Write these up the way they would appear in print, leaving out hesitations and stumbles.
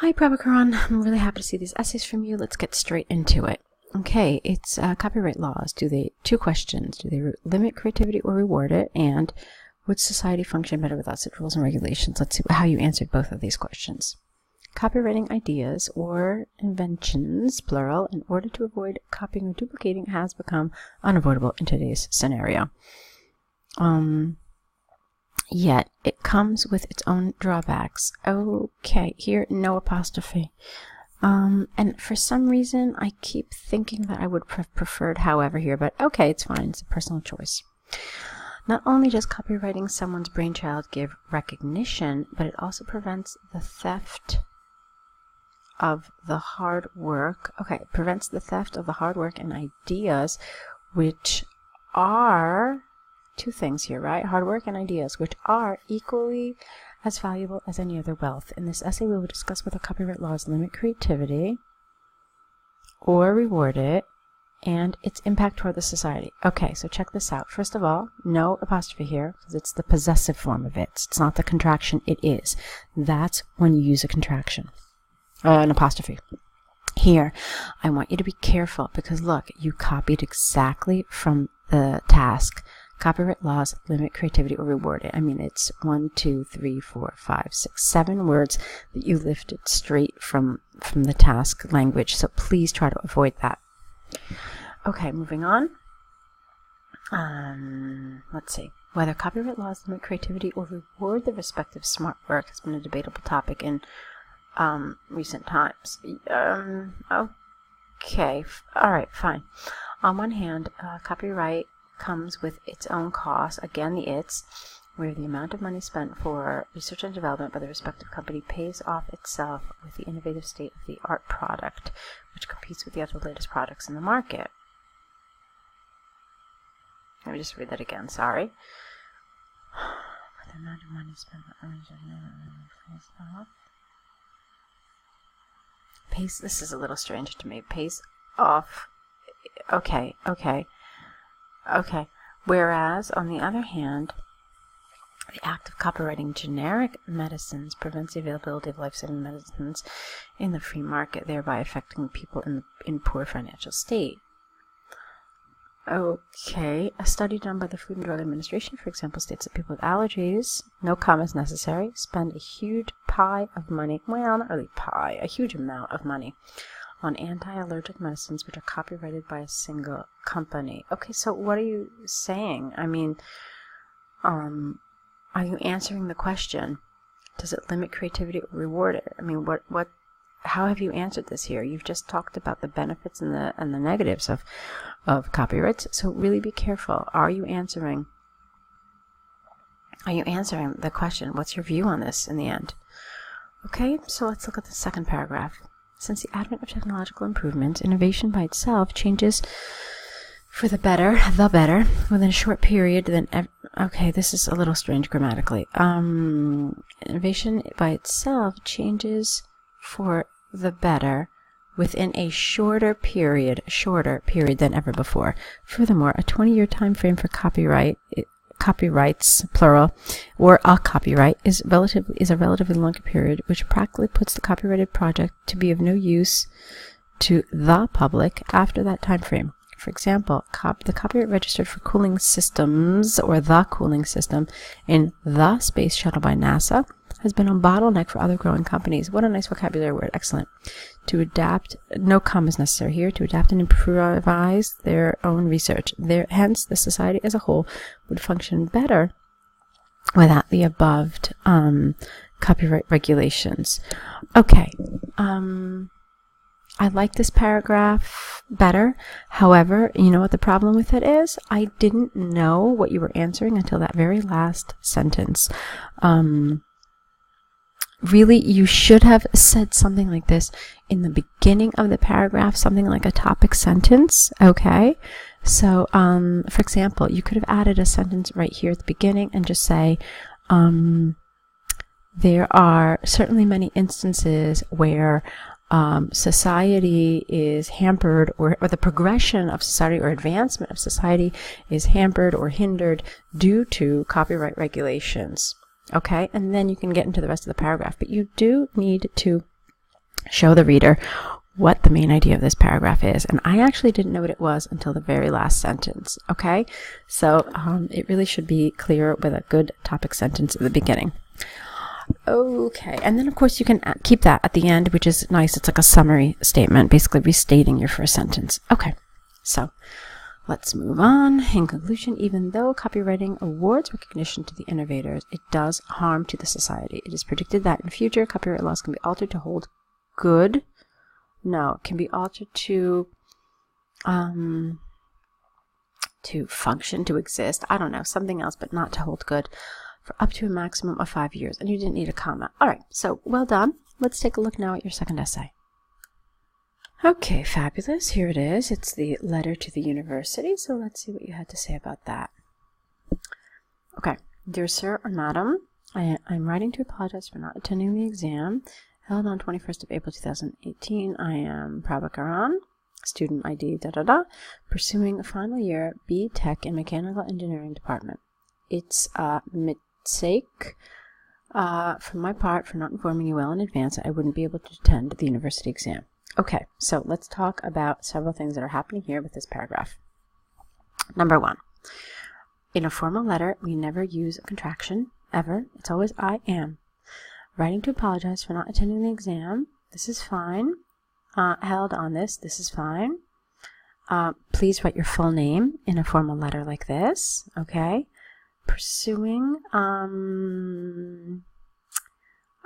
Hi, Prabakaran. I'm really happy to see these essays from you. Let's get straight into it. Okay, it's copyright laws. Two questions. Do they limit creativity or reward it? And would society function better without such rules and regulations? Let's see how you answered both of these questions. Copywriting ideas or inventions, plural, in order to avoid copying or duplicating has become unavoidable in today's scenario. Yet it comes with its own drawbacks. Okay, here, no apostrophe. And for some reason, I keep thinking that I would have preferred however here, but okay, it's fine. It's a personal choice. Not only does copywriting someone's brainchild give recognition, but it also prevents the theft of the hard work. Okay, it prevents the theft of the hard work and ideas, which are two things here, right? Hard work and ideas, which are equally as valuable as any other wealth. In this essay, we will discuss whether copyright laws limit creativity or reward it, and its impact toward the society. Okay, so check this out. First of all, no apostrophe here, because it's the possessive form of it. It's not the contraction, it is. That's when you use a contraction, an apostrophe. Here, I want you to be careful, because look, you copied exactly from the task. Copyright laws limit creativity or reward it. I mean, it's 1, 2, 3, 4, 5, 6, 7 words that you lifted straight from the task language. So please try to avoid that. Okay, moving on. Let's see. Whether copyright laws limit creativity or reward the respective smart work has been a debatable topic in recent times. Okay. All right, fine. On one hand, copyright comes with its own costs, again the its, where the amount of money spent for research and development by the respective company pays off itself with the innovative state-of-the-art product, which competes with the other latest products in the market. Let me just read that again, sorry. The amount of money spent pays, this is a little strange to me, pays off, okay. Whereas, on the other hand, the act of copywriting generic medicines prevents the availability of life-saving medicines in the free market, thereby affecting people in poor financial state. Okay, a study done by the Food and Drug Administration, for example, states that people with allergies, no commas necessary, spend a huge pie of money, well, not really pie, a huge amount of money on anti-allergic medicines which are copyrighted by a single company. Okay, so what are you saying? I mean, are you answering the question? Does it limit creativity or reward it? I mean, how have you answered this here? You've just talked about the benefits and the negatives of copyrights. So really be careful. Are you answering the question? What's your view on this in the end? Okay, so let's look at the second paragraph. Since the advent of technological improvements, innovation by itself changes for the better, within a short period than ever. Okay, this is a little strange grammatically. Innovation by itself changes for the better within a shorter period than ever before. Furthermore, a 20-year time frame for copyrights, plural, or a copyright is a relatively longer period, which practically puts the copyrighted project to be of no use to the public after that time frame. For example, the copyright registered for cooling systems, or the cooling system, in the space shuttle by NASA has been a bottleneck for other growing companies. What a nice vocabulary word. Excellent. To adapt, no commas necessary here, to adapt and improvise their own research. Hence, the society as a whole would function better without the above copyright regulations. Okay. I like this paragraph better. However, you know what the problem with it is? I didn't know what you were answering until that very last sentence. Really, you should have said something like this in the beginning of the paragraph, something like a topic sentence, okay? So, for example, you could have added a sentence right here at the beginning and just say, there are certainly many instances where society is hampered, or the progression of society or advancement of society is hampered or hindered due to copyright regulations. Okay, and then you can get into the rest of the paragraph, but you do need to show the reader what the main idea of this paragraph is. And I actually didn't know what it was until the very last sentence, okay? So it really should be clear with a good topic sentence at the beginning. Okay, and then of course you can keep that at the end, which is nice. It's like a summary statement, basically restating your first sentence. Okay, so let's move on. In conclusion, even though copywriting awards recognition to the innovators, it does harm to the society. It is predicted that in future, copyright laws can be altered to hold good. No, it can be altered to function, to exist. I don't know, something else, but not to hold good, for up to a maximum of 5 years. And you didn't need a comma. All right, so well done. Let's take a look now at your second essay. Okay, fabulous. Here it is. It's the letter to the university. So let's see what you had to say about that. Okay. Dear Sir or Madam, I'm writing to apologize for not attending the exam held on 21st of April 2018. I am Prabakaran, student ID, pursuing a final year B Tech in Mechanical Engineering Department. It's a mistake from my part for not informing you well in advance that I wouldn't be able to attend the university exam. Okay, so let's talk about several things that are happening here with this paragraph. Number 1, in a formal letter, we never use a contraction, ever. It's always I am. Writing to apologize for not attending the exam, this is fine. Held on this is fine. Please write your full name in a formal letter like this, okay? Pursuing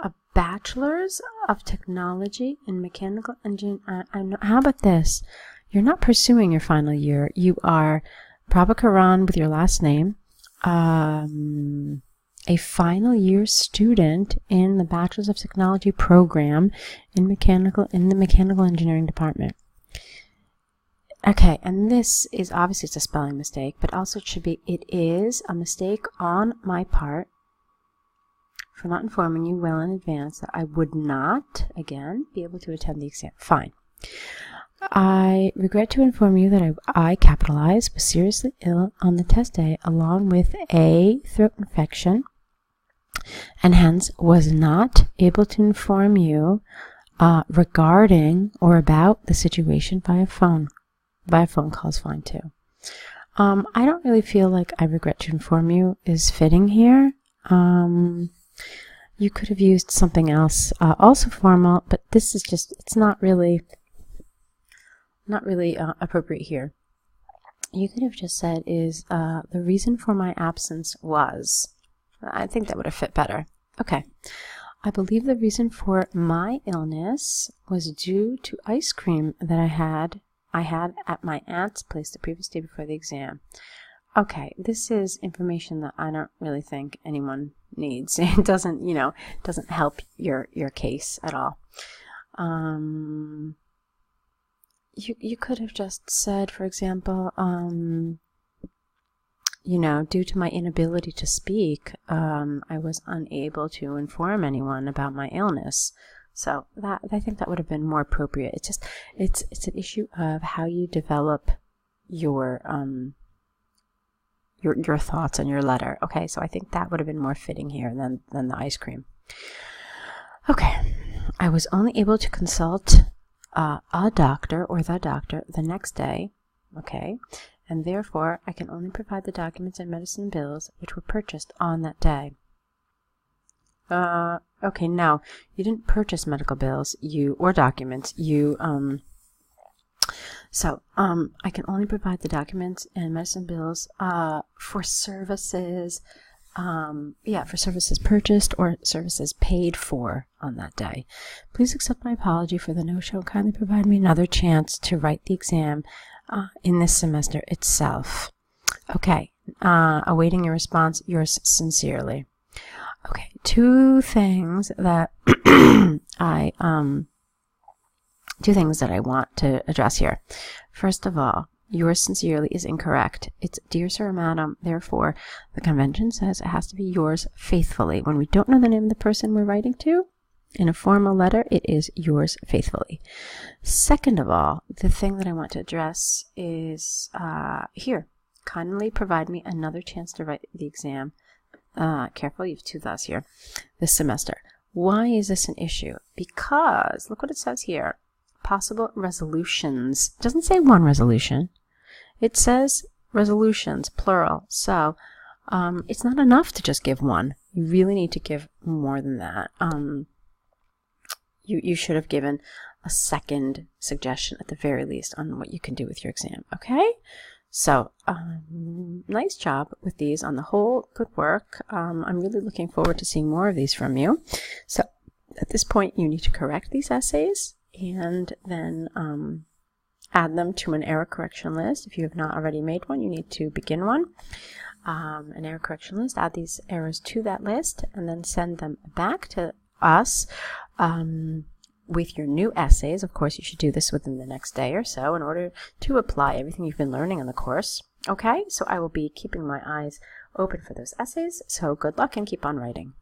a bachelor's of technology in mechanical engineering. How about this? You're not pursuing your final year. You are Prabakaran with your last name, a final year student in the Bachelor's of Technology program in the mechanical engineering department. Okay, and this is obviously it's a spelling mistake, but also it is a mistake on my part for not informing you well in advance that I would not, again, be able to attend the exam. Fine. I regret to inform you that I capitalized, was seriously ill on the test day along with a throat infection, and hence was not able to inform you regarding or about the situation via phone. Via phone call is fine too. I don't really feel like I regret to inform you is fitting here. You could have used something else, also formal, but this is just, it's not really appropriate here. You could have just said the reason for my absence was. I think that would have fit better. Okay. I believe the reason for my illness was due to ice cream that I had at my aunt's place the previous day before the exam. Okay, this is information that I don't really think anyone needs. It doesn't, doesn't help your case at all. You could have just said, for example, due to my inability to speak, I was unable to inform anyone about my illness. So I think that would have been more appropriate. It's just, it's an issue of how you develop your thoughts in your letter. Okay, so I think that would have been more fitting here than the ice cream. Okay, I was only able to consult a doctor or the doctor the next day. Okay, and therefore I can only provide the documents and medicine bills which were purchased on that day. Okay, now you didn't purchase medical bills, or documents. I can only provide the documents and medicine bills for services, for services purchased or services paid for on that day. Please accept my apology for the no-show. Kindly provide me another chance to write the exam in this semester itself. Okay, awaiting your response, yours sincerely. Okay, two things that I want to address here. First of all, yours sincerely is incorrect. It's dear sir or madam. Therefore, the convention says it has to be yours faithfully. When we don't know the name of the person we're writing to, in a formal letter, it is yours faithfully. Second of all, the thing that I want to address is here. Kindly provide me another chance to write the exam. Careful, you have two thus here. This semester. Why is this an issue? Because look what it says here. Possible resolutions. It doesn't say one resolution. It says resolutions, plural. So it's not enough to just give one. You really need to give more than that. You should have given a second suggestion at the very least on what you can do with your exam. Okay? So, nice job with these. On the whole, good work. I'm really looking forward to seeing more of these from you. So, at this point, you need to correct these essays and then add them to an error correction list. If you have not already made one, you need to begin one. An error correction list, add these errors to that list, and then send them back to us with your new essays. Of course, you should do this within the next day or so in order to apply everything you've been learning in the course. Okay, so I will be keeping my eyes open for those essays, so good luck and keep on writing.